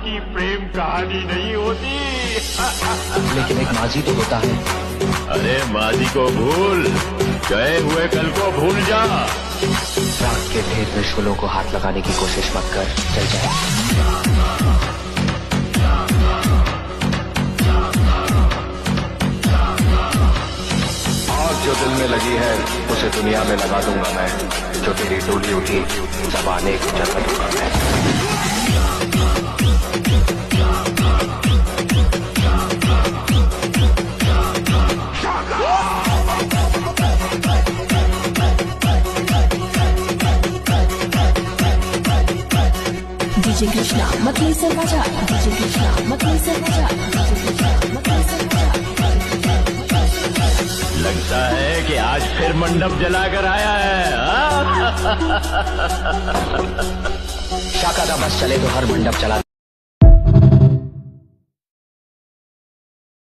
की प्रेम कहानी नहीं होती। लेकिन एक माजी तो होता है। अरे माजी को भूल, गए हुए कल को भूल जा। राख के ढेर में शोलों को हाथ लगाने की कोशिश मत कर, चल जाए। जो दिल में लगी है उसे दुनिया में लगा दूंगा मैं। जो तेरी डोली उठी जबाने को जला दूंगा मैं। डीजे कृष्णा मकई से बजा, डीजे कृष्णा मकई से बजा, डीजे कृष्णा मकई से बजा। लगता है कि आज फिर मंडप जलाकर आया है। शाका का बस चले तो हर मंडप चला